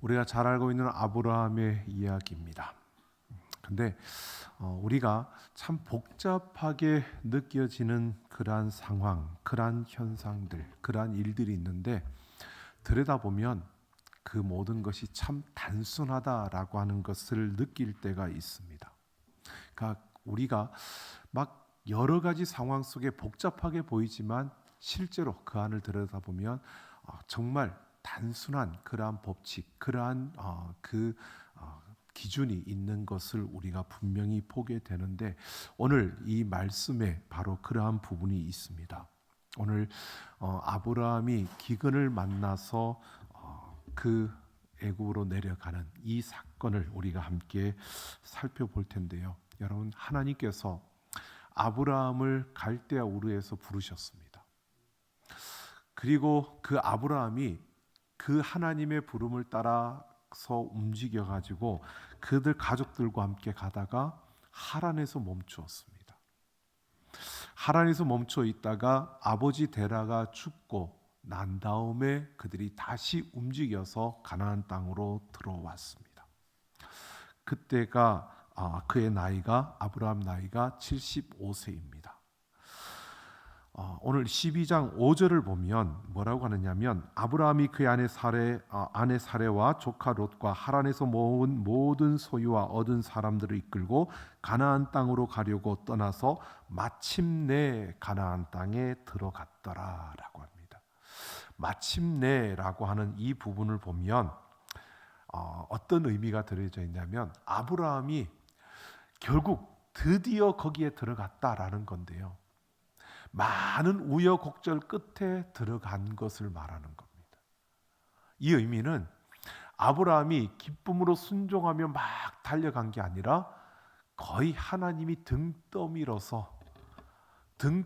우리가 잘 알고 있는 아브라함의 이야기입니다. 근데 우리가 참 복잡하게 느껴지는 그러한 상황, 그러한 현상들, 그러한 일들이 있는데 들여다보면 그 모든 것이 참 단순하다라고 하는 것을 느낄 때가 있습니다. 그러니까 우리가 막 여러 가지 상황 속에 복잡하게 보이지만 실제로 그 안을 들여다보면 정말 단순한 그러한 법칙, 그러한 기준이 있는 것을 우리가 분명히 보게 되는데 오늘 이 말씀에 바로 그러한 부분이 있습니다. 오늘 아브라함이 기근을 만나서 그 애굽으로 내려가는 이 사건을 우리가 함께 살펴볼 텐데요. 여러분, 하나님께서 아브라함을 갈대아 우르에서 부르셨습니다. 그리고 그 아브라함이 그 하나님의 부름을 따라서 움직여 가지고 그들 가족들과 함께 가다가 하란에서 멈추었습니다. 하란에서 멈춰 있다가 아버지 데라가 죽고 난 다음에 그들이 다시 움직여서 가나안 땅으로 들어왔습니다. 그때가 그의 나이가 아브라함 나이가 75세입니다. 오늘 12장 5절을 보면 뭐라고 하느냐면 아브라함이 그의 아내 사레와 조카 롯과 하란에서 모은 모든 소유와 얻은 사람들을 이끌고 가나안 땅으로 가려고 떠나서 마침내 가나안 땅에 들어갔더라라고 합니다. 마침내라고 하는 이 부분을 보면 어떤 의미가 들어져 있냐면 아브라함이 결국 드디어 거기에 들어갔다라는 건데요. 많은 우여곡절 끝에 들어간 것을 말하는 겁니다. 이 의미는 아브라함이 기쁨으로 순종하며 막 달려간 게 아니라 거의 하나님이 등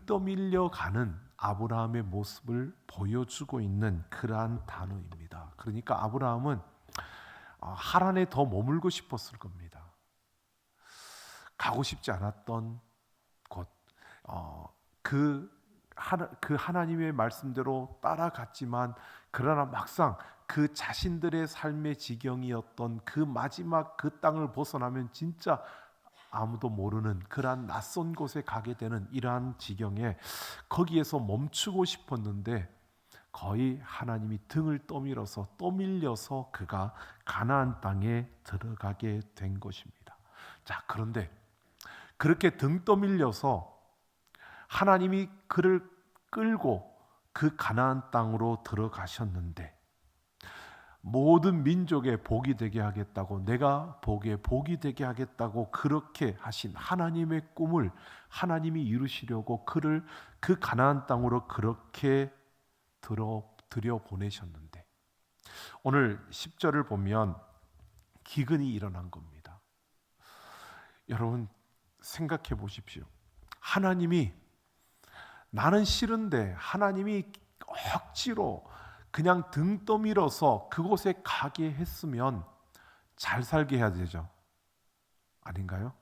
떠밀려 가는 아브라함의 모습을 보여주고 있는 그러한 단어입니다. 그러니까 아브라함은 하란에 더 머물고 싶었을 겁니다. 가고 싶지 않았던 곳, 그 하나님의 말씀대로 따라갔지만 그러나 막상 그 자신들의 삶의 지경이었던 그 마지막 그 땅을 벗어나면 진짜 아무도 모르는 그러한 낯선 곳에 가게 되는 이러한 지경에 거기에서 멈추고 싶었는데 거의 하나님이 등을 떠밀려서 그가 가나안 땅에 들어가게 된 것입니다. 자, 그런데 그렇게 등 떠밀려서 하나님이 그를 끌고 그 가나안 땅으로 들어가셨는데 모든 민족에 복이 되게 하겠다고 내가 복이 되게 하겠다고 그렇게 하신 하나님의 꿈을 하나님이 이루시려고 그를 그 가나안 땅으로 그렇게 들여보내셨는데 오늘 10절을 보면 기근이 일어난 겁니다. 여러분 생각해 보십시오. 하나님이 나는 싫은데 하나님이 억지로 그냥 등 떠밀어서 그곳에 가게 했으면 잘 살게 해야 되죠. 아닌가요?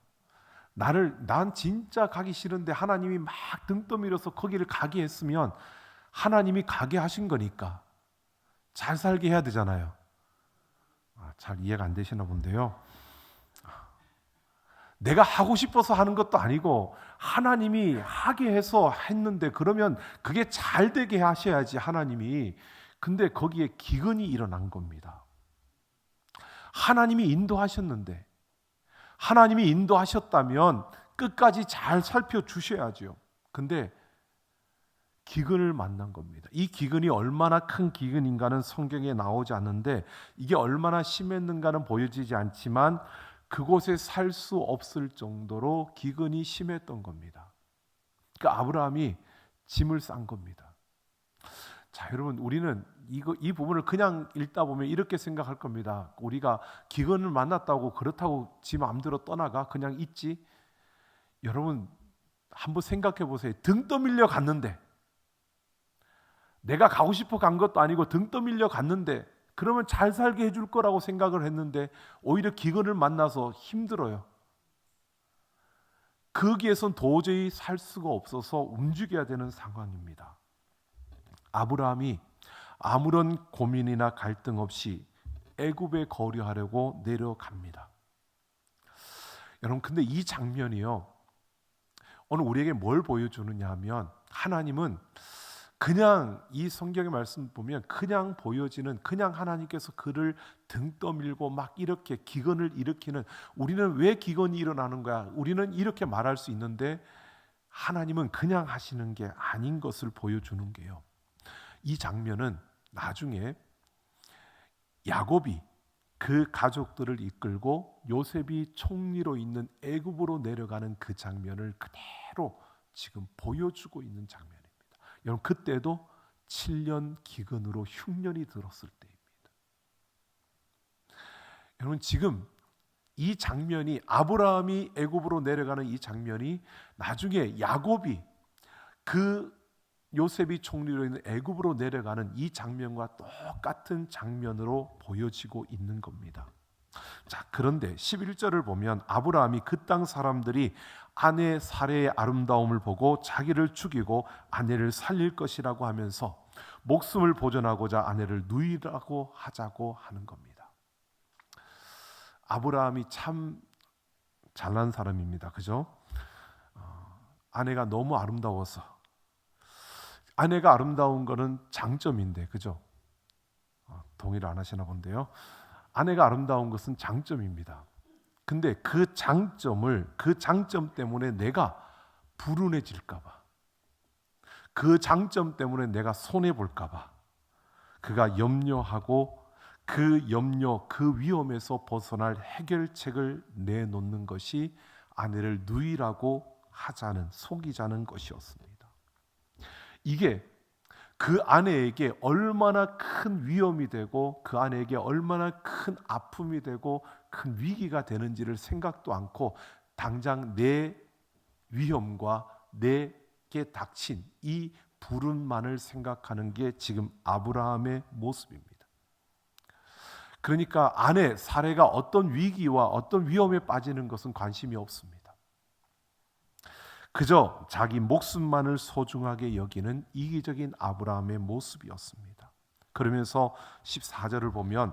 난 진짜 가기 싫은데 하나님이 막 등 떠밀어서 거기를 가게 했으면 하나님이 가게 하신 거니까 잘 살게 해야 되잖아요. 잘 이해가 안 되시나 본데요. 내가 하고 싶어서 하는 것도 아니고 하나님이 하게 해서 했는데 그러면 그게 잘 되게 하셔야지 하나님이. 근데 거기에 기근이 일어난 겁니다. 하나님이 인도하셨는데 하나님이 인도하셨다면 끝까지 잘 살펴주셔야죠. 근데 기근을 만난 겁니다. 이 기근이 얼마나 큰 기근인가는 성경에 나오지 않는데 이게 얼마나 심했는가는 보여지지 않지만 그곳에 살 수 없을 정도로 기근이 심했던 겁니다. 그러니까 아브라함이 짐을 싼 겁니다. 자, 여러분 우리는 이 부분을 그냥 읽다 보면 이렇게 생각할 겁니다. 우리가 기근을 만났다고 그렇다고 지 마음대로 떠나가 그냥 있지? 여러분 한번 생각해 보세요. 등 떠밀려 갔는데 내가 가고 싶어 간 것도 아니고 등 떠밀려 갔는데 그러면 잘 살게 해줄 거라고 생각을 했는데 오히려 기근을 만나서 힘들어요. 거기에선 도저히 살 수가 없어서 움직여야 되는 상황입니다. 아브라함이 아무런 고민이나 갈등 없이 애굽에 거류하려고 내려갑니다. 여러분, 근데 이 장면이요, 오늘 우리에게 뭘 보여주느냐 하면, 하나님은 그냥 이 성경의 말씀 보면 그냥 보여지는, 그냥 하나님께서 그를 등 떠밀고 막 이렇게 기근을 일으키는, 우리는 왜 기근이 일어나는 거야? 우리는 이렇게 말할 수 있는데 하나님은 그냥 하시는 게 아닌 것을 보여주는 게요. 이 장면은 나중에 야곱이 그 가족들을 이끌고 요셉이 총리로 있는 애굽으로 내려가는 그 장면을 그대로 지금 보여주고 있는 장면입니다. 여러분, 그때도 7년 기근으로 흉년이 들었을 때입니다. 여러분, 지금 이 장면이, 아브라함이 애굽으로 내려가는 이 장면이 나중에 야곱이 그 요셉이 총리로 있는 애굽으로 내려가는 이 장면과 똑같은 장면으로 보여지고 있는 겁니다. 자, 그런데 11절을 보면 아브라함이 그 땅 사람들이 아내 사레의 아름다움을 보고 자기를 죽이고 아내를 살릴 것이라고 하면서 목숨을 보존하고자 아내를 누이라고 하자고 하는 겁니다. 아브라함이 참 잘난 사람입니다. 그죠? 아내가 너무 아름다워서, 아내가 아름다운 거는 장점인데, 그죠? 동의를 안 하시나 본데요. 아내가 아름다운 것은 장점입니다. 근데 그 장점 때문에 내가 불운해질까 봐, 그 장점 때문에 내가 손해 볼까 봐 그가 염려하고, 그 염려, 그 위험에서 벗어날 해결책을 내놓는 것이 아내를 누이라고 하자는, 속이자는 것이었습니다. 이게 그 아내에게 얼마나 큰 위험이 되고 그 아내에게 얼마나 큰 아픔이 되고 큰 위기가 되는지를 생각도 않고 당장 내 위험과 내게 닥친 이 불운만을 생각하는 게 지금 아브라함의 모습입니다. 그러니까 아내 사레가 어떤 위기와 어떤 위험에 빠지는 것은 관심이 없습니다. 그저 자기 목숨만을 소중하게 여기는 이기적인 아브라함의 모습이었습니다. 그러면서 14절을 보면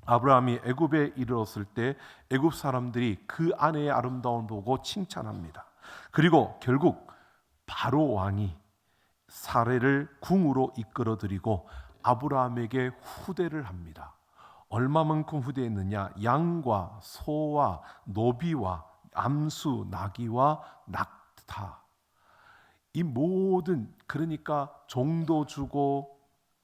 아브라함이 애굽에 이르렀을 때 애굽 사람들이 그 아내의 아름다움을 보고 칭찬합니다. 그리고 결국 바로 왕이 사레를 궁으로 이끌어들이고 아브라함에게 후대를 합니다. 얼마만큼 후대했느냐? 양과 소와 노비와 암수, 나귀와 낙타, 이 모든, 그러니까 종도 주고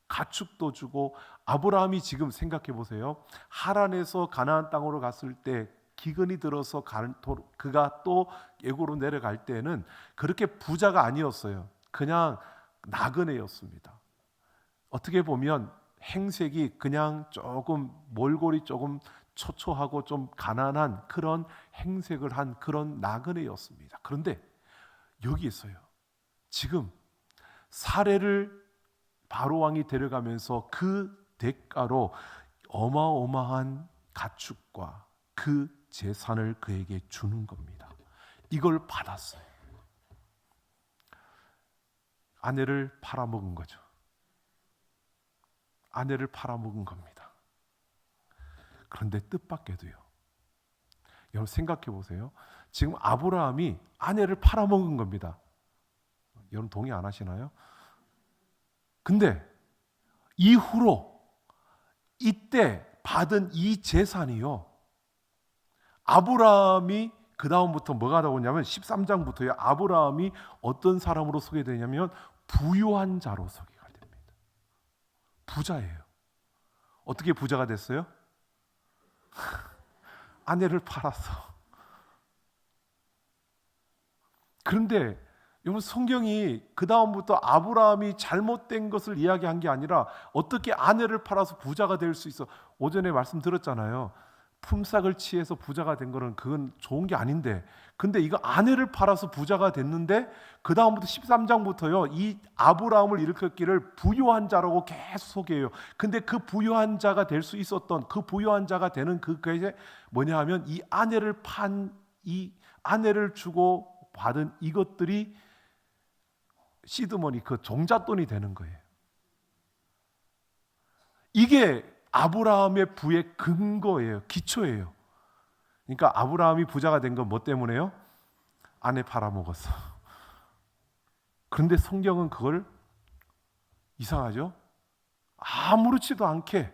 가축도 주고. 아브라함이 지금 생각해 보세요. 하란에서 가나안 땅으로 갔을 때 기근이 들어서 그가 또 애굽으로 내려갈 때는 그렇게 부자가 아니었어요. 그냥 나그네였습니다. 어떻게 보면 행색이 그냥 조금 몰골이 조금 초초하고 좀 가난한 그런 행색을 한 그런 나그네였습니다. 그런데 여기 있어요. 지금 사례를 바로왕이 데려가면서 그 대가로 어마어마한 가축과 그 재산을 그에게 주는 겁니다. 이걸 받았어요. 아내를 팔아먹은 거죠. 아내를 팔아먹은 겁니다. 그런데 뜻밖에도요, 여러분 생각해 보세요. 지금 아브라함이 아내를 팔아먹은 겁니다. 여러분 동의 안 하시나요? 근데 이후로 이때 받은 이 재산이요, 아브라함이 그 다음부터 뭐가 나오냐면 13장부터요 아브라함이 어떤 사람으로 소개되냐면 부유한 자로 소개가 됩니다. 부자예요. 어떻게 부자가 됐어요? 아내를 팔아서. 그런데 여러분 성경이 그 다음부터 아브라함이 잘못된 것을 이야기한 게 아니라 어떻게 아내를 팔아서 부자가 될 수 있어. 오전에 말씀드렸잖아요. 품삯을 취해서 부자가 된 거는 그건 좋은 게 아닌데, 근데 이거 아내를 팔아서 부자가 됐는데 그 다음부터 13장부터요 이 아브라함을 일으켰기를 부유한 자라고 계속 소개해요. 근데 그 부유한 자가 될 수 있었던, 그 부유한 자가 되는 그게 뭐냐 하면 이 아내를 이 아내를 주고 받은 이것들이 시드머니, 그 종잣돈이 되는 거예요. 이게 아브라함의 부의 근거예요. 기초예요. 그러니까 아브라함이 부자가 된 건 뭐 때문에요? 아내 팔아먹었어. 그런데 성경은 그걸 이상하죠? 아무렇지도 않게,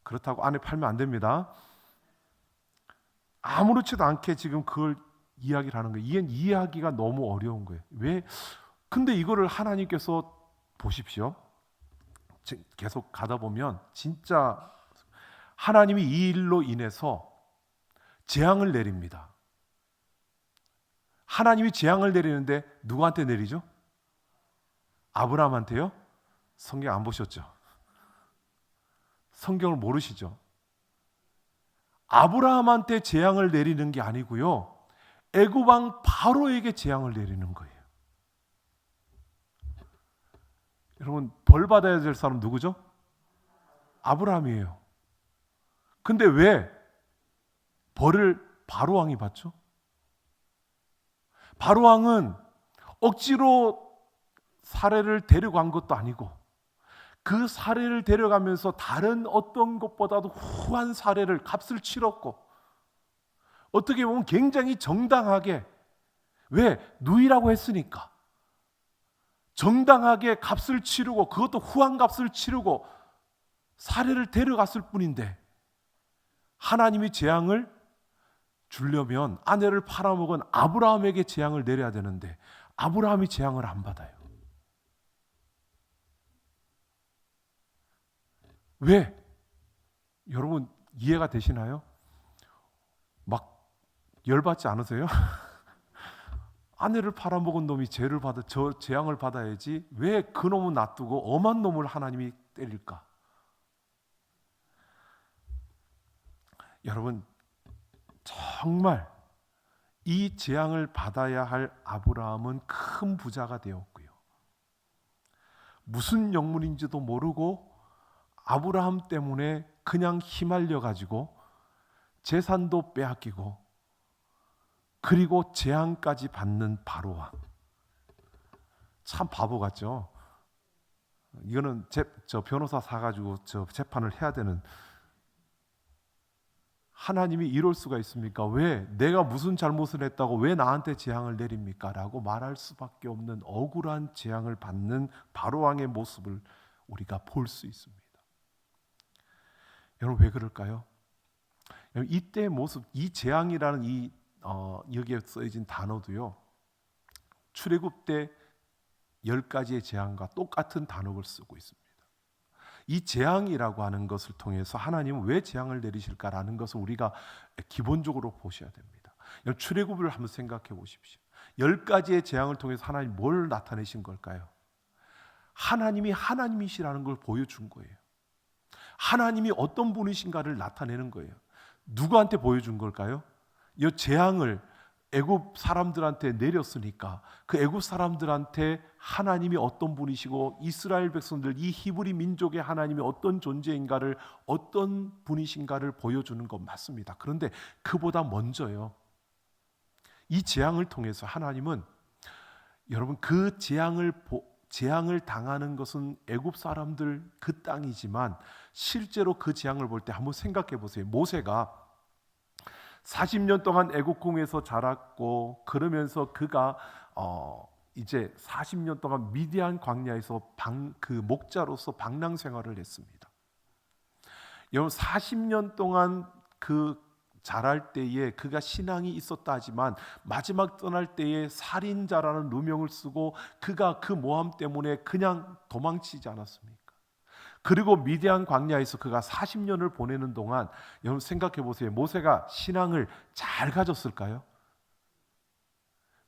그렇다고 아내 팔면 안 됩니다. 아무렇지도 않게 지금 그걸 이야기를 하는 거예요. 이해하기가 너무 어려운 거예요. 왜? 근데 이거를 하나님께서 보십시오. 계속 가다 보면 진짜 하나님이 이 일로 인해서 재앙을 내립니다. 하나님이 재앙을 내리는데 누구한테 내리죠? 아브라함한테요? 성경 안 보셨죠? 성경을 모르시죠? 아브라함한테 재앙을 내리는 게 아니고요, 애굽 왕 바로에게 재앙을 내리는 거예요. 여러분, 벌 받아야 될 사람 누구죠? 아브라함이에요. 근데 왜 벌을 바로 왕이 받죠? 바로 왕은 억지로 사례를 데려간 것도 아니고, 그 사례를 데려가면서 다른 어떤 것보다도 후한 사례를 값을 치렀고, 어떻게 보면 굉장히 정당하게, 왜? 누이라고 했으니까 정당하게 값을 치르고, 그것도 후한 값을 치르고 사례를 데려갔을 뿐인데, 하나님이 재앙을 주려면 아내를 팔아먹은 아브라함에게 재앙을 내려야 되는데 아브라함이 재앙을 안 받아요. 왜? 여러분 이해가 되시나요? 막 열받지 않으세요? 아내를 팔아먹은 놈이 저 재앙을 받아야지 왜 그 놈은 놔두고 엄한 놈을 하나님이 때릴까? 여러분 정말 이 재앙을 받아야 할 아브라함은 큰 부자가 되었고요, 무슨 영문인지도 모르고 아브라함 때문에 그냥 휘말려 가지고 재산도 빼앗기고 그리고 재앙까지 받는 바로왕. 참 바보 같죠? 이거는 저 변호사 사가지고 저 재판을 해야 되는. 하나님이 이럴 수가 있습니까? 왜? 내가 무슨 잘못을 했다고 왜 나한테 재앙을 내립니까? 라고 말할 수밖에 없는 억울한 재앙을 받는 바로왕의 모습을 우리가 볼 수 있습니다. 여러분 왜 그럴까요? 이때 모습, 이 재앙이라는 여기에 써진 단어도요, 출애굽 때 10가지의 재앙과 똑같은 단어를 쓰고 있습니다. 이 재앙이라고 하는 것을 통해서 하나님은 왜 재앙을 내리실까라는 것을 우리가 기본적으로 보셔야 됩니다. 출애굽을 한번 생각해 보십시오. 10가지의 재앙을 통해서 하나님 뭘 나타내신 걸까요? 하나님이 하나님이시라는 걸 보여준 거예요. 하나님이 어떤 분이신가를 나타내는 거예요. 누구한테 보여준 걸까요? 이 재앙을 애굽 사람들한테 내렸으니까 그 애굽 사람들한테 하나님이 어떤 분이시고 이스라엘 백성들, 이 히브리 민족의 하나님이 어떤 존재인가를, 어떤 분이신가를 보여주는 것 맞습니다. 그런데 그보다 먼저요, 이 재앙을 통해서 하나님은, 여러분 그 재앙을 당하는 것은 애굽 사람들 그 땅이지만 실제로 그 재앙을 볼 때 한번 생각해 보세요. 모세가 40년 동안 애국궁에서 자랐고, 그러면서 그가 이제 40년 동안 미디안 광야에서 그 목자로서 방랑 생활을 했습니다. 여러분 40년 동안 그 자랄 때에 그가 신앙이 있었다 하지만 마지막 떠날 때에 살인자라는 누명을 쓰고 그가 그 모함 때문에 그냥 도망치지 않았습니까? 그리고 미디안 광야에서 그가 40년을 보내는 동안 여러분 생각해 보세요. 모세가 신앙을 잘 가졌을까요?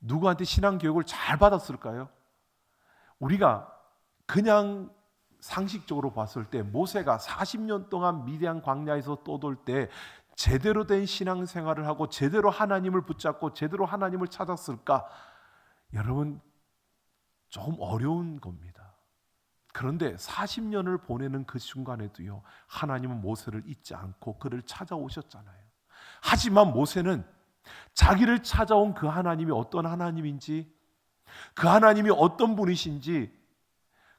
누구한테 신앙 교육을 잘 받았을까요? 우리가 그냥 상식적으로 봤을 때 모세가 40년 동안 미디안 광야에서 떠돌 때 제대로 된 신앙생활을 하고 제대로 하나님을 붙잡고 제대로 하나님을 찾았을까? 여러분 조금 어려운 겁니다. 그런데 40년을 보내는 그 순간에도요, 하나님은 모세를 잊지 않고 그를 찾아오셨잖아요. 하지만 모세는 자기를 찾아온 그 하나님이 어떤 하나님인지, 그 하나님이 어떤 분이신지,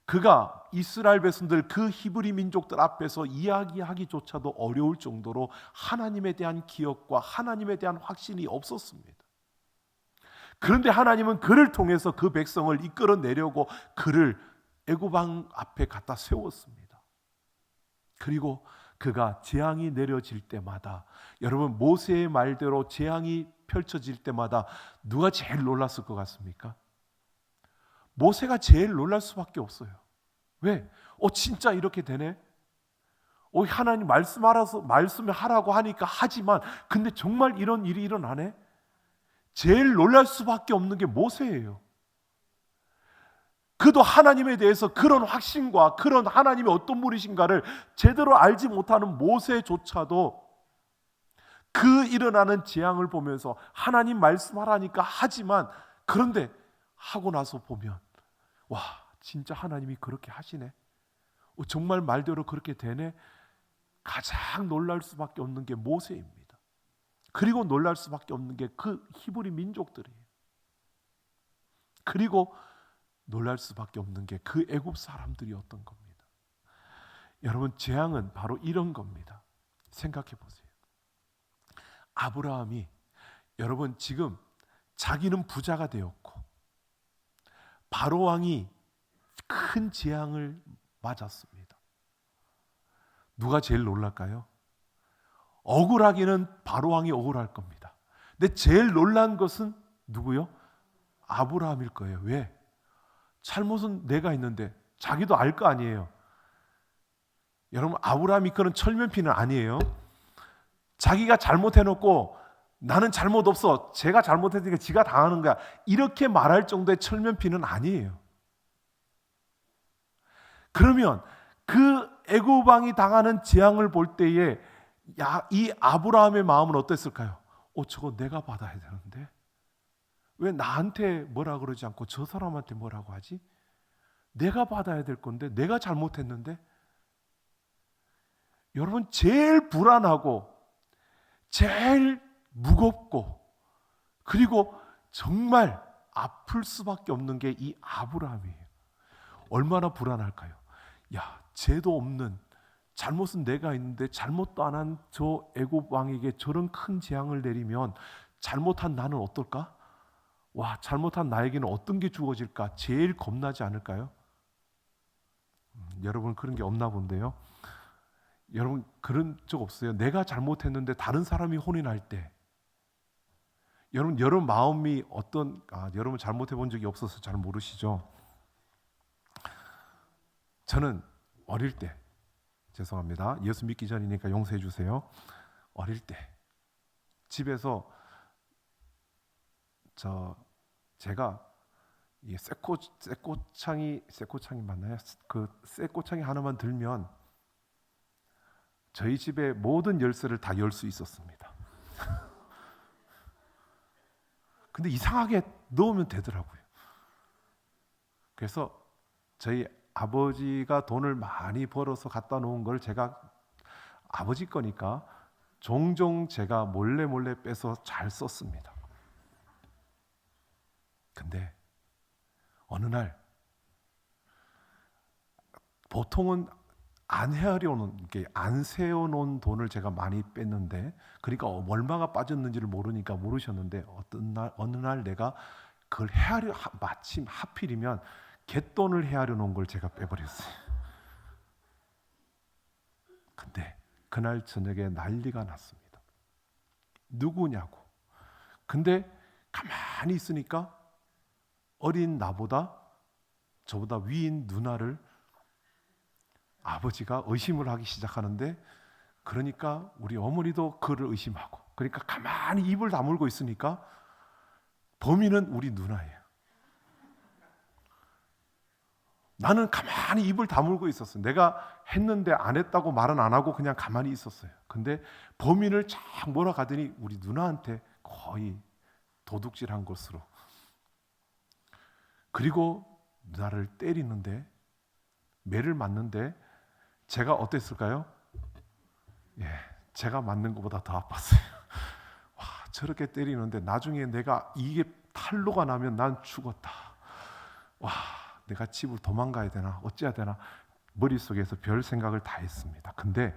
그가 이스라엘 백성들 그 히브리 민족들 앞에서 이야기하기조차도 어려울 정도로 하나님에 대한 기억과 하나님에 대한 확신이 없었습니다. 그런데 하나님은 그를 통해서 그 백성을 이끌어내려고 그를 애굽 왕 앞에 갖다 세웠습니다. 그리고 그가 재앙이 내려질 때마다, 여러분 모세의 말대로 재앙이 펼쳐질 때마다 누가 제일 놀랐을 것 같습니까? 모세가 제일 놀랄 수밖에 없어요. 왜? 진짜 이렇게 되네? 하나님 말씀을 하라고 하니까 하지만, 근데 정말 이런 일이 일어나네? 제일 놀랄 수밖에 없는 게 모세예요. 그도 하나님에 대해서 그런 확신과 그런 하나님이 어떤 분이신가를 제대로 알지 못하는 모세조차도 그 일어나는 재앙을 보면서 하나님 말씀하라니까 하지만, 그런데 하고 나서 보면 와, 진짜 하나님이 그렇게 하시네, 정말 말대로 그렇게 되네. 가장 놀랄 수밖에 없는 게 모세입니다. 그리고 놀랄 수밖에 없는 게 그 히브리 민족들이에요. 그리고 놀랄 수밖에 없는 게 그 애굽 사람들이었던 겁니다. 여러분, 재앙은 바로 이런 겁니다. 생각해 보세요. 아브라함이, 여러분 지금 자기는 부자가 되었고 바로 왕이 큰 재앙을 맞았습니다. 누가 제일 놀랄까요? 억울하기는 바로 왕이 억울할 겁니다. 근데 제일 놀란 것은 누구요? 아브라함일 거예요. 왜? 잘못은 내가 있는데 자기도 알 거 아니에요. 여러분, 아브라함이 그런 철면피는 아니에요. 자기가 잘못해놓고 나는 잘못 없어, 제가 잘못했으니까 지가 당하는 거야, 이렇게 말할 정도의 철면피는 아니에요. 그러면 그 애굽 왕이 당하는 재앙을 볼 때에 이 아브라함의 마음은 어땠을까요? 저거 내가 받아야 되는데 왜 나한테 뭐라 그러지 않고 저 사람한테 뭐라고 하지? 내가 받아야 될 건데 내가 잘못했는데. 여러분, 제일 불안하고 제일 무겁고 그리고 정말 아플 수밖에 없는 게 이 아브라함이에요. 얼마나 불안할까요? 야, 죄도 없는, 잘못은 내가 있는데 잘못도 안 한 저 애굽 왕에게 저런 큰 재앙을 내리면 잘못한 나는 어떨까? 와, 잘못한 나에게는 어떤 게 주어질까? 제일 겁나지 않을까요? 여러분, 그런 게 없나 본데요. 여러분, 그런 적 없어요? 내가 잘못했는데 다른 사람이 혼이 날 때 여러분 마음이 여러분 잘못해 본 적이 없어서 잘 모르시죠? 저는 어릴 때, 죄송합니다, 예수 믿기 전이니까 용서해 주세요. 어릴 때 집에서 제가 이 쇠꼬창이 맞나요? 그 쇠꼬창이 하나만 들면 저희 집의 모든 열쇠를 다 열 수 있었습니다. 근데 이상하게 넣으면 되더라고요. 그래서 저희 아버지가 돈을 많이 벌어서 갖다 놓은 걸 제가 아버지 거니까 종종 제가 몰래 빼서 잘 썼습니다. 근데 어느 날 보통은 안 세워놓은 돈을 제가 많이 뺐는데, 그러니까 얼마가 빠졌는지를 모르셨는데 어느 날 내가 그걸 마침 하필이면 갯돈을 헤아려 놓은 걸 제가 빼버렸어요. 근데 그날 저녁에 난리가 났습니다. 누구냐고. 근데 가만히 있으니까 어린 나보다, 저보다 위인 누나를 아버지가 의심을 하기 시작하는데, 그러니까 우리 어머니도 그를 의심하고, 그러니까 가만히 입을 다물고 있으니까 범인은 우리 누나예요. 나는 가만히 입을 다물고 있었어요. 내가 했는데 안 했다고 말은 안 하고 그냥 가만히 있었어요. 근데 범인을 쫙 몰아가더니 우리 누나한테 거의 도둑질한 것으로. 그리고 누나를 때리는데, 매를 맞는데 제가 어땠을까요? 제가 맞는 것보다 더 아팠어요. 와, 저렇게 때리는데 나중에 내가 이게 탈로가 나면 난 죽었다. 와, 내가 집을 도망가야 되나 어찌해야 되나 머릿속에서 별 생각을 다 했습니다. 근데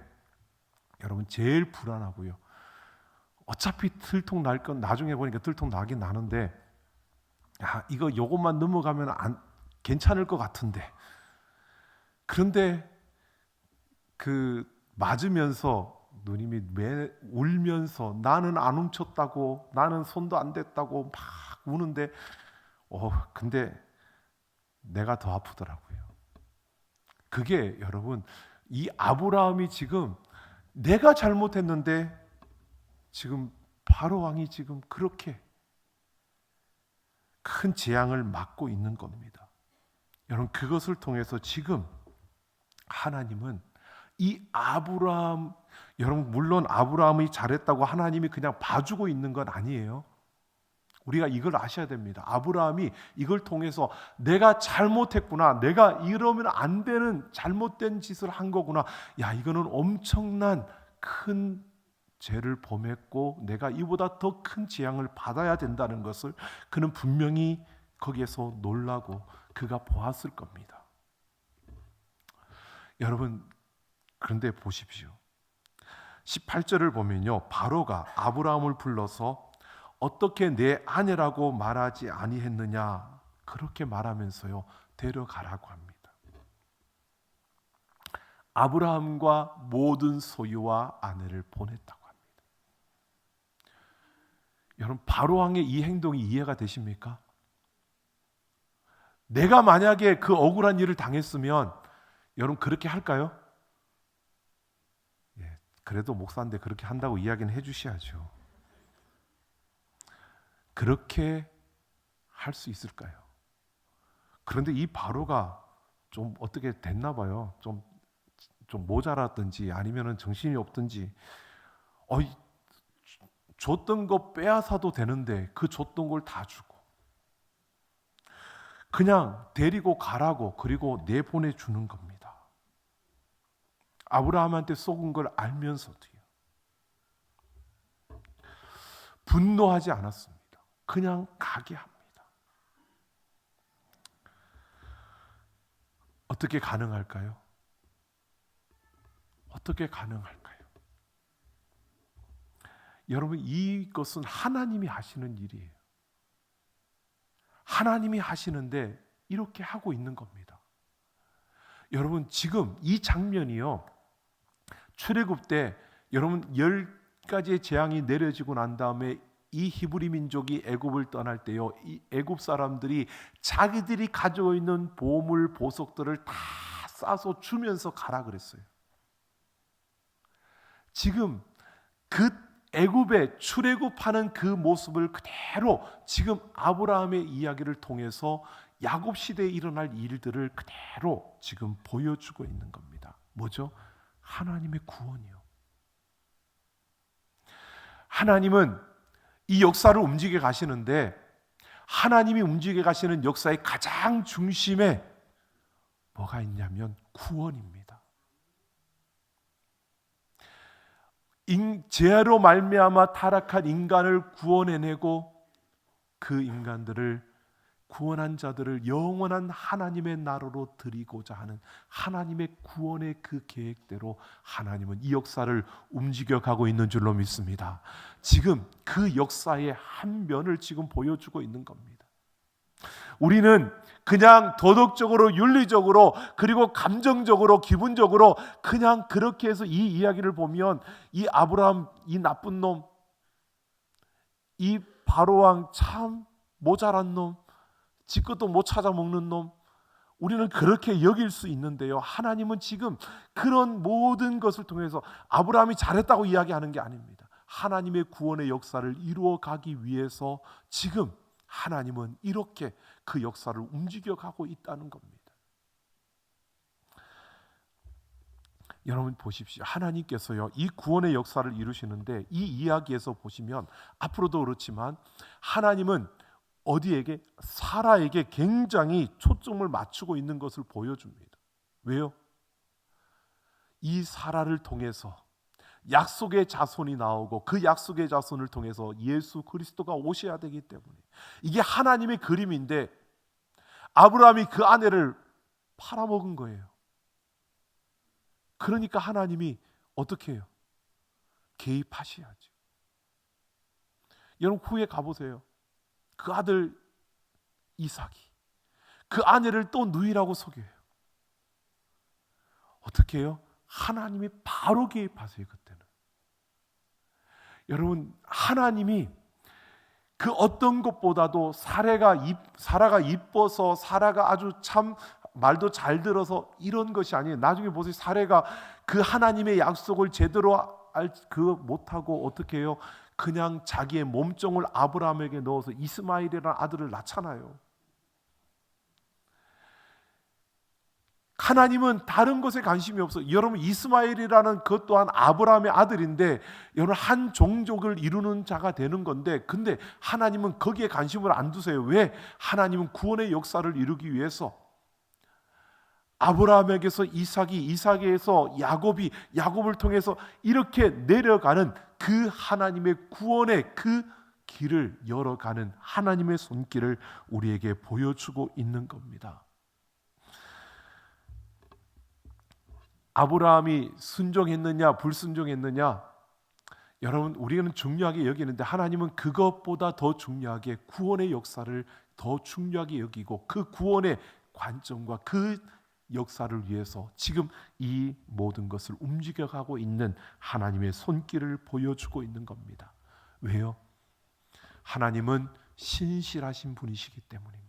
여러분 제일 불안하고요, 어차피 들통 날 건 나중에 보니까 들통 나긴 나는데 이거 요것만 넘어가면 괜찮을 것 같은데, 그런데 그 맞으면서 누님이 울면서 나는 안 훔쳤다고, 나는 손도 안 댔다고 막 우는데 근데 내가 더 아프더라고요. 그게 여러분, 이 아브라함이 지금 내가 잘못했는데 지금 바로 왕이 지금 그렇게 큰 재앙을 맞고 있는 겁니다. 여러분, 그것을 통해서 지금 하나님은 이 아브라함, 여러분 물론 아브라함이 잘했다고 하나님이 그냥 봐주고 있는 건 아니에요. 우리가 이걸 아셔야 됩니다. 아브라함이 이걸 통해서 내가 잘못했구나, 내가 이러면 안 되는 잘못된 짓을 한 거구나, 야 이거는 엄청난 큰 죄를 범했고 내가 이보다 더 큰 재앙을 받아야 된다는 것을 그는 분명히 거기에서 놀라고 그가 보았을 겁니다. 여러분, 그런데 보십시오. 18절을 보면요, 바로가 아브라함을 불러서 어떻게 내 아내라고 말하지 아니했느냐, 그렇게 말하면서요 데려가라고 합니다. 아브라함과 모든 소유와 아내를 보냈다고 합니다. 여러분, 바로 왕의 이 행동이 이해가 되십니까? 내가 만약에 그 억울한 일을 당했으면 여러분 그렇게 할까요? 그래도 목사인데 그렇게 한다고 이야기는 해주셔야죠. 그렇게 할 수 있을까요? 그런데 이 바로가 좀 어떻게 됐나 봐요. 좀 모자랐든지 아니면은 정신이 없든지, 줬던 거 빼앗아도 되는데 그 줬던 걸 다 주고 그냥 데리고 가라고, 그리고 내보내주는 겁니다. 아브라함한테 속은 걸 알면서도요, 분노하지 않았습니다. 그냥 가게 합니다. 어떻게 가능할까요? 어떻게 가능할까요? 여러분, 이것은 하나님이 하시는 일이에요. 하나님이 하시는데 이렇게 하고 있는 겁니다. 여러분, 지금 이 장면이요, 출애굽 때 여러분 10가지의 재앙이 내려지고 난 다음에 이 히브리 민족이 애굽을 떠날 때요, 이 애굽 사람들이 자기들이 가지고 있는 보물 보석들을 다 싸서 주면서 가라 그랬어요. 지금 그 애굽에 출애굽하는 그 모습을 그대로 지금 아브라함의 이야기를 통해서 야곱 시대에 일어날 일들을 그대로 지금 보여주고 있는 겁니다. 뭐죠? 하나님의 구원이요. 하나님은 이 역사를 움직여 가시는데, 하나님이 움직여 가시는 역사의 가장 중심에 뭐가 있냐면 구원입니다. 죄로 말미암아 타락한 인간을 구원해내고 그 인간들을, 구원한 자들을 영원한 하나님의 나라로 드리고자 하는 하나님의 구원의 그 계획대로 하나님은 이 역사를 움직여가고 있는 줄로 믿습니다. 지금 그 역사의 한 면을 지금 보여주고 있는 겁니다. 우리는 그냥 도덕적으로, 윤리적으로, 그리고 감정적으로, 기분적으로 그냥 그렇게 해서 이 이야기를 보면 이 아브라함, 이 나쁜 놈, 이 바로왕 참 모자란 놈, 지 것도 못 찾아 먹는 놈, 우리는 그렇게 여길 수 있는데요, 하나님은 지금 그런 모든 것을 통해서 아브라함이 잘했다고 이야기하는 게 아닙니다. 하나님의 구원의 역사를 이루어 가기 위해서 지금 하나님은 이렇게 그 역사를 움직여가고 있다는 겁니다. 여러분 보십시오. 하나님께서요, 이 구원의 역사를 이루시는데 이 이야기에서 보시면 앞으로도 그렇지만 하나님은 어디에게? 사라에게 굉장히 초점을 맞추고 있는 것을 보여줍니다. 왜요? 이 사라를 통해서 약속의 자손이 나오고 그 약속의 자손을 통해서 예수 그리스도가 오셔야 되기 때문에, 이게 하나님의 그림인데 아브라함이 그 아내를 팔아먹은 거예요. 그러니까 하나님이 어떻게 해요? 개입하셔야죠. 여러분 후에 가보세요. 그 아들 이삭이 그 아내를 또 누이라고 속여요. 어떻게 해요? 하나님이 바로 개입하세요. 그때는. 여러분 하나님이 그 어떤 것보다도 사라가 이뻐서 사라가 아주 참 말도 잘 들어서 이런 것이 아니에요. 나중에 보세요. 사라가 그 하나님의 약속을 제대로 못하고 어떻게 해요? 그냥 자기의 몸종을 아브라함에게 넣어서 이스마엘이라는 아들을 낳잖아요. 하나님은 다른 것에 관심이 없어요. 여러분 이스마엘이라는 것 또한 아브라함의 아들인데 여러분 한 종족을 이루는 자가 되는 건데 근데 하나님은 거기에 관심을 안 두세요. 왜? 하나님은 구원의 역사를 이루기 위해서 아브라함에게서 이삭에서 야곱을 통해서 이렇게 내려가는 그 하나님의 구원의 그 길을 열어가는 하나님의 손길을 우리에게 보여주고 있는 겁니다. 아브라함이 순종했느냐 불순종했느냐 여러분 우리는 중요하게 여기는데 하나님은 그것보다 더 중요하게 구원의 역사를 더 중요하게 여기고 그 구원의 관점과 그 역사를 위해서 지금 이 모든 것을 움직여가고 있는 하나님의 손길을 보여주고 있는 겁니다. 왜요? 하나님은 신실하신 분이시기 때문입니다.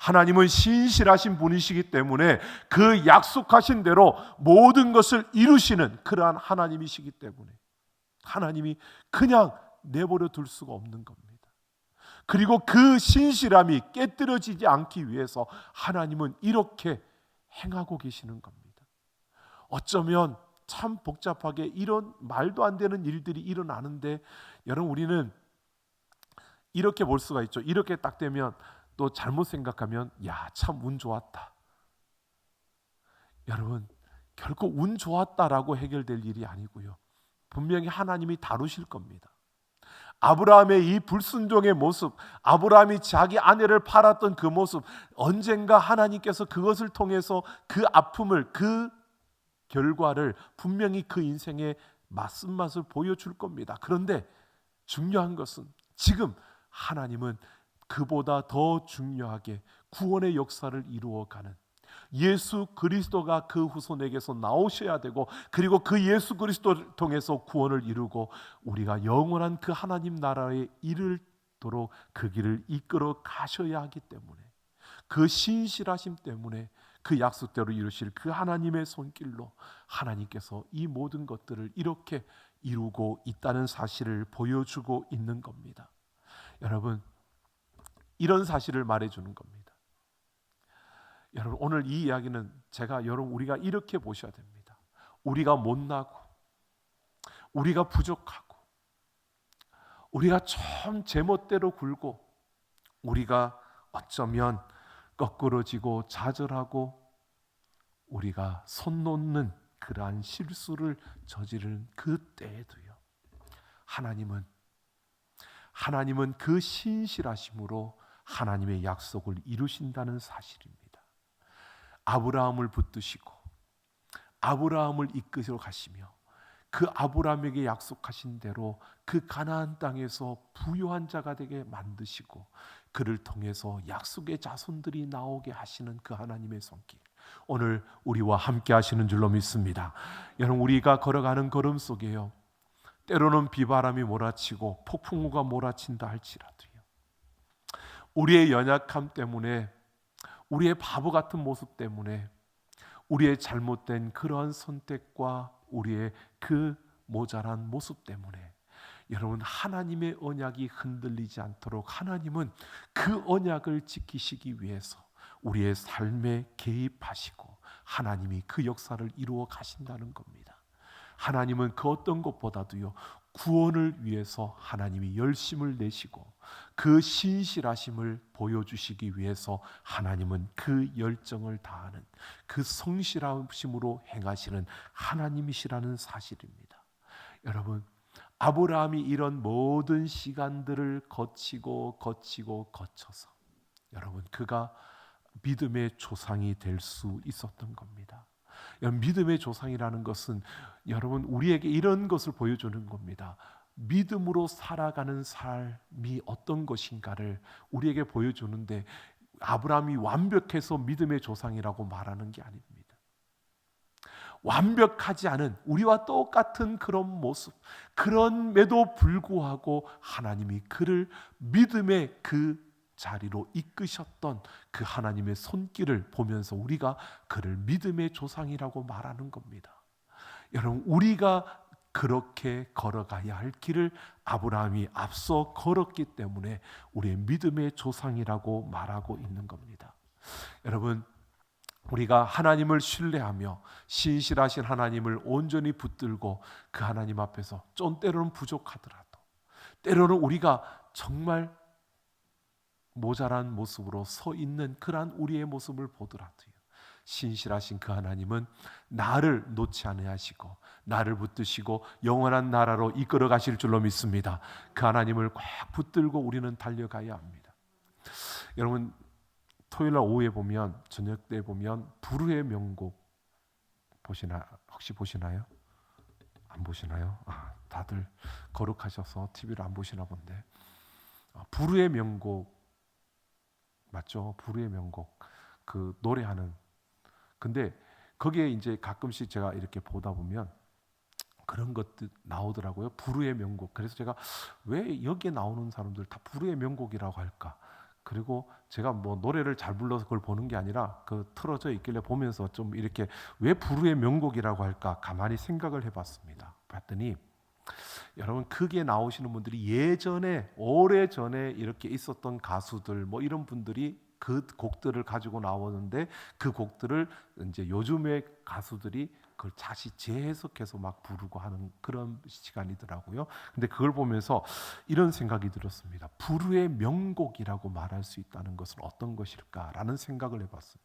하나님은 신실하신 분이시기 때문에 그 약속하신 대로 모든 것을 이루시는 그러한 하나님이시기 때문에 하나님이 그냥 내버려 둘 수가 없는 겁니다. 그리고 그 신실함이 깨뜨려지지 않기 위해서 하나님은 이렇게 행하고 계시는 겁니다. 어쩌면 참 복잡하게 이런 말도 안 되는 일들이 일어나는데 여러분 우리는 이렇게 볼 수가 있죠. 이렇게 딱 되면 또 잘못 생각하면 야, 참 운 좋았다. 여러분 결코 운 좋았다라고 해결될 일이 아니고요. 분명히 하나님이 다루실 겁니다. 아브라함의 이 불순종의 모습, 아브라함이 자기 아내를 팔았던 그 모습, 언젠가 하나님께서 그것을 통해서 그 아픔을, 그 결과를 분명히 그 인생의 맛을 보여줄 겁니다. 그런데 중요한 것은 지금 하나님은 그보다 더 중요하게 구원의 역사를 이루어가는 예수 그리스도가 그 후손에게서 나오셔야 되고 그리고 그 예수 그리스도를 통해서 구원을 이루고 우리가 영원한 그 하나님 나라에 이르도록 그 길을 이끌어 가셔야 하기 때문에 그 신실하심 때문에 그 약속대로 이루실 그 하나님의 손길로 하나님께서 이 모든 것들을 이렇게 이루고 있다는 사실을 보여주고 있는 겁니다. 여러분 이런 사실을 말해주는 겁니다. 여러분 오늘 이 이야기는 우리가 이렇게 보셔야 됩니다. 우리가 못나고 우리가 부족하고 우리가 좀 제멋대로 굴고 우리가 어쩌면 거꾸러지고 좌절하고 우리가 손 놓는 그러한 실수를 저지르는 그때에도요. 하나님은 그 신실하심으로 하나님의 약속을 이루신다는 사실입니다. 아브라함을 붙드시고 아브라함을 이끌어 가시며 그 아브라함에게 약속하신 대로 그 가나안 땅에서 부요한 자가 되게 만드시고 그를 통해서 약속의 자손들이 나오게 하시는 그 하나님의 손길 오늘 우리와 함께 하시는 줄로 믿습니다. 여러분 우리가 걸어가는 걸음 속에요. 때로는 비바람이 몰아치고 폭풍우가 몰아친다 할지라도요. 우리의 연약함 때문에 우리의 바보 같은 모습 때문에 우리의 잘못된 그러한 선택과 우리의 그 모자란 모습 때문에 여러분 하나님의 언약이 흔들리지 않도록 하나님은 그 언약을 지키시기 위해서 우리의 삶에 개입하시고 하나님이 그 역사를 이루어 가신다는 겁니다. 하나님은 그 어떤 것보다도요 구원을 위해서 하나님이 열심을 내시고 그 신실하심을 보여주시기 위해서 하나님은 그 열정을 다하는 그 성실하심으로 행하시는 하나님이시라는 사실입니다. 여러분 아브라함이 이런 모든 시간들을 거쳐서 여러분 그가 믿음의 조상이 될 수 있었던 겁니다. 여러분, 믿음의 조상이라는 것은 여러분 우리에게 이런 것을 보여주는 겁니다. 믿음으로 살아가는 삶이 어떤 것인가를 우리에게 보여주는데, 아브라함이 완벽해서 믿음의 조상이라고 말하는 게 아닙니다. 완벽하지 않은 우리와 똑같은 그런 모습, 그럼에도 불구하고 하나님이 그를 믿음의 그 자리로 이끄셨던 그 하나님의 손길을 보면서 우리가 그를 믿음의 조상이라고 말하는 겁니다. 여러분, 우리가 그렇게 걸어가야 할 길을 아브라함이 앞서 걸었기 때문에 우리의 믿음의 조상이라고 말하고 있는 겁니다. 여러분, 우리가 하나님을 신뢰하며 신실하신 하나님을 온전히 붙들고 그 하나님 앞에서 좀 때로는 부족하더라도, 때로는 우리가 정말 모자란 모습으로 서 있는 그러한 우리의 모습을 보더라도요, 신실하신 그 하나님은 나를 놓지 않으시고 나를 붙드시고 영원한 나라로 이끌어 가실 줄로 믿습니다. 그 하나님을 꽉 붙들고 우리는 달려가야 합니다. 여러분, 토요일 날 오후에 보면, 저녁 때 보면 불후의 명곡 혹시 보시나요? 안 보시나요? 다들 거룩하셔서 TV를 안 보시나 본데, 불후의 명곡 맞죠? 불후의 명곡, 그 노래하는. 근데 거기에 이제 가끔씩 제가 이렇게 보다 보면 그런 것들 나오더라고요. 불후의 명곡. 그래서 제가 왜 여기에 나오는 사람들 다 불후의 명곡이라고 할까? 그리고 제가 뭐 노래를 잘 불러서 그걸 보는 게 아니라 그 틀어져 있길래 보면서 좀 이렇게 왜 불후의 명곡이라고 할까 가만히 생각을 해봤습니다. 봤더니 여러분, 크게 나오시는 분들이 예전에 오래전에 이렇게 있었던 가수들 뭐 이런 분들이 그 곡들을 가지고 나오는데, 그 곡들을 이제 요즘의 가수들이 그걸 다시 재해석해서 막 부르고 하는 그런 시간이더라고요. 근데 그걸 보면서 이런 생각이 들었습니다. 불후의 명곡이라고 말할 수 있다는 것은 어떤 것일까라는 생각을 해봤습니다.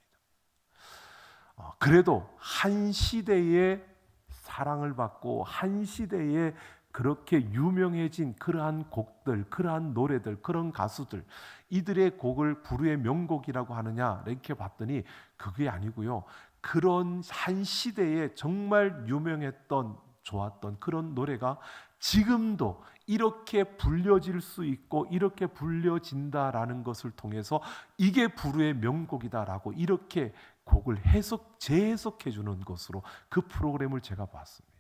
그래도 한 시대에 사랑을 받고 한 시대에 그렇게 유명해진 그러한 곡들, 그러한 노래들, 그런 가수들, 이들의 곡을 불후의 명곡이라고 하느냐 이렇게 봤더니 그게 아니고요, 그런 한 시대에 정말 유명했던, 좋았던 그런 노래가 지금도 이렇게 불려질 수 있고 이렇게 불려진다라는 것을 통해서 이게 불후의 명곡이다라고 이렇게 곡을 재해석해 주는 것으로 그 프로그램을 제가 봤습니다.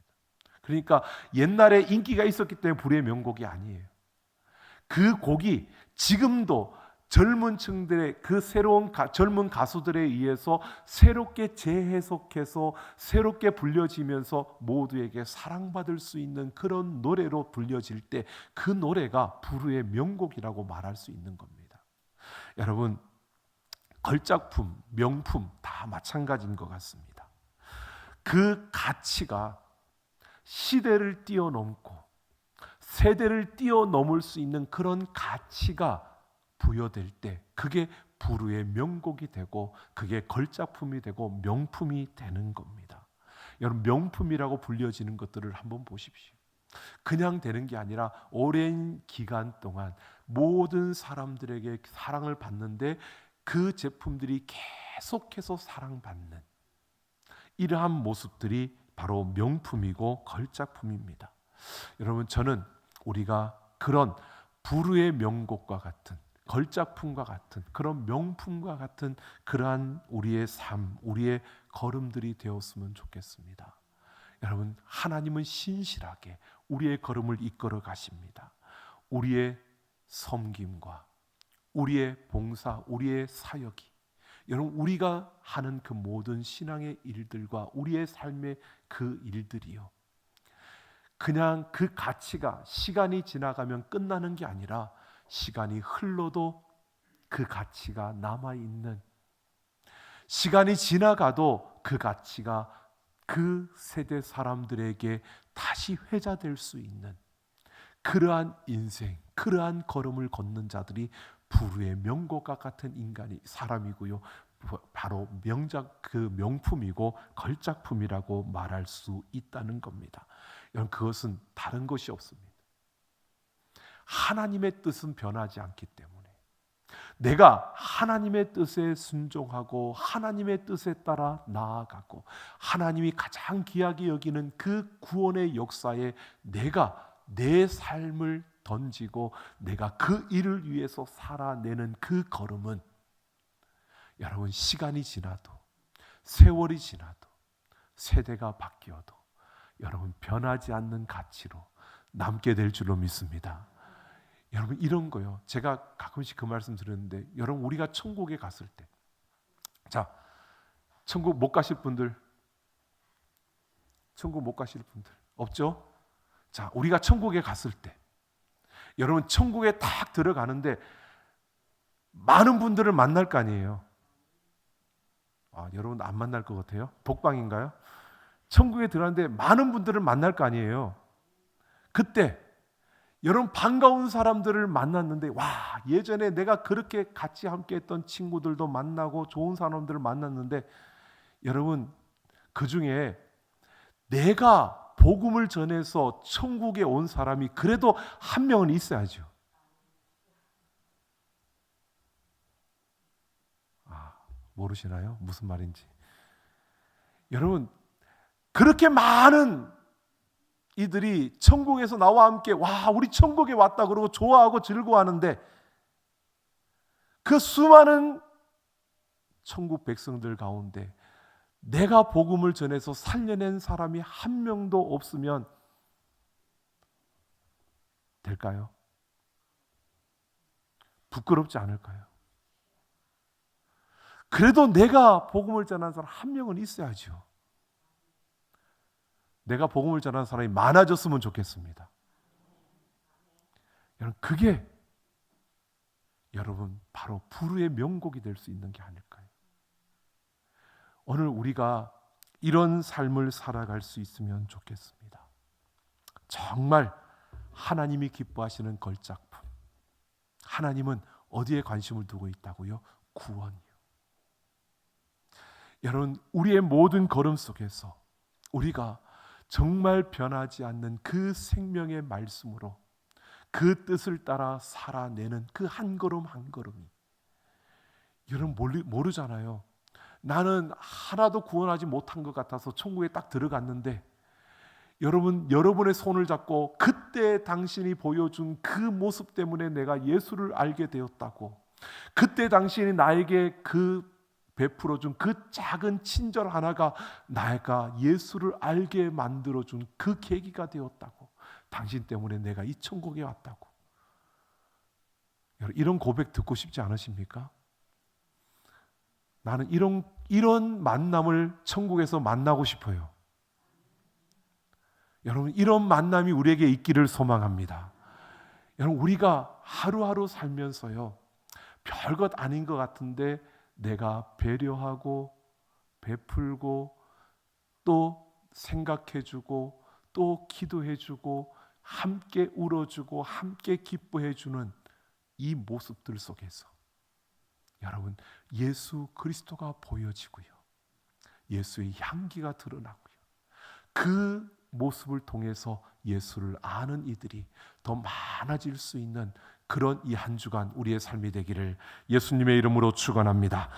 그러니까 옛날에 인기가 있었기 때문에 불후의 명곡이 아니에요. 그 곡이 지금도 젊은 층들의 그 새로운 젊은 가수들에 의해서 새롭게 재해석해서 새롭게 불려지면서 모두에게 사랑받을 수 있는 그런 노래로 불려질 때 그 노래가 불후의 명곡이라고 말할 수 있는 겁니다. 여러분, 걸작품, 명품 다 마찬가지인 것 같습니다. 그 가치가 시대를 뛰어넘고 세대를 뛰어넘을 수 있는 그런 가치가 부여될 때 그게 불후의 명곡이 되고 그게 걸작품이 되고 명품이 되는 겁니다. 여러분, 명품이라고 불려지는 것들을 한번 보십시오. 그냥 되는 게 아니라 오랜 기간 동안 모든 사람들에게 사랑을 받는데 그 제품들이 계속해서 사랑받는 이러한 모습들이 바로 명품이고 걸작품입니다. 여러분, 저는 우리가 그런 불후의 명곡과 같은, 걸작품과 같은, 그런 명품과 같은 그러한 우리의 삶, 우리의 걸음들이 되었으면 좋겠습니다. 여러분, 하나님은 신실하게 우리의 걸음을 이끌어 가십니다. 우리의 섬김과 우리의 봉사, 우리의 사역이, 여러분, 우리가 하는 그 모든 신앙의 일들과 우리의 삶의 그 일들이요, 그냥 그 가치가 시간이 지나가면 끝나는 게 아니라 시간이 흘러도 그 가치가 남아있는, 시간이 지나가도 그 가치가 그 세대 사람들에게 다시 회자될 수 있는 그러한 인생, 그러한 걸음을 걷는 자들이 불후의 명곡과 같은 인간이 사람이고요, 바로 명작, 그 명품이고 걸작품이라고 말할 수 있다는 겁니다. 여러분, 그것은 다른 것이 없습니다. 하나님의 뜻은 변하지 않기 때문에, 내가 하나님의 뜻에 순종하고 하나님의 뜻에 따라 나아가고 하나님이 가장 귀하게 여기는 그 구원의 역사에 내가 내 삶을 던지고 내가 그 일을 위해서 살아내는 그 걸음은 여러분 시간이 지나도 세월이 지나도 세대가 바뀌어도 여러분 변하지 않는 가치로 남게 될 줄로 믿습니다. 여러분 이런 거요. 제가 가끔씩 그 말씀 드렸는데 여러분 우리가 천국에 갔을 때 자, 천국 못 가실 분들 천국 못 가실 분들 없죠? 자, 우리가 천국에 갔을 때 여러분 천국에 딱 들어가는데 많은 분들을 만날 거 아니에요. 여러분 안 만날 것 같아요? 독방인가요? 천국에 들어갔는데 많은 분들을 만날 거 아니에요. 그때 여러분 반가운 사람들을 만났는데 예전에 내가 그렇게 같이 함께 했던 친구들도 만나고 좋은 사람들을 만났는데 여러분 그 중에 내가 복음을 전해서 천국에 온 사람이 그래도 한 명은 있어야죠. 모르시나요? 무슨 말인지. 여러분 그렇게 많은 이들이 천국에서 나와 함께 우리 천국에 왔다 그러고 좋아하고 즐거워하는데 그 수많은 천국 백성들 가운데 내가 복음을 전해서 살려낸 사람이 한 명도 없으면 될까요? 부끄럽지 않을까요? 그래도 내가 복음을 전하는 사람 한 명은 있어야죠. 내가 복음을 전하는 사람이 많아졌으면 좋겠습니다. 여러분 그게 여러분 바로 부르의 명곡이 될 수 있는 게 아닐까요? 오늘 우리가 이런 삶을 살아갈 수 있으면 좋겠습니다. 정말 하나님이 기뻐하시는 걸작품. 하나님은 어디에 관심을 두고 있다고요? 구원이요. 여러분 우리의 모든 걸음 속에서 우리가 정말 변하지 않는 그 생명의 말씀으로 그 뜻을 따라 살아내는 그 한 걸음 한 걸음이 여러분 모르잖아요. 나는 하나도 구원하지 못한 것 같아서 천국에 딱 들어갔는데 여러분의 손을 잡고 그때 당신이 보여준 그 모습 때문에 내가 예수를 알게 되었다고 그때 당신이 나에게 베풀어준 그 작은 친절 하나가 내가 예수를 알게 만들어준 그 계기가 되었다고 당신 때문에 내가 이 천국에 왔다고 여러분 이런 고백 듣고 싶지 않으십니까? 나는 이런 만남을 천국에서 만나고 싶어요. 여러분 이런 만남이 우리에게 있기를 소망합니다. 여러분 우리가 하루하루 살면서요 별것 아닌 것 같은데 내가 배려하고 베풀고 또 생각해주고 또 기도해주고 함께 울어주고 함께 기뻐해주는 이 모습들 속에서 여러분 예수 그리스도가 보여지고요 예수의 향기가 드러나고요 그 모습을 통해서 예수를 아는 이들이 더 많아질 수 있는 그런 이 한 주간 우리의 삶이 되기를 예수님의 이름으로 축원합니다.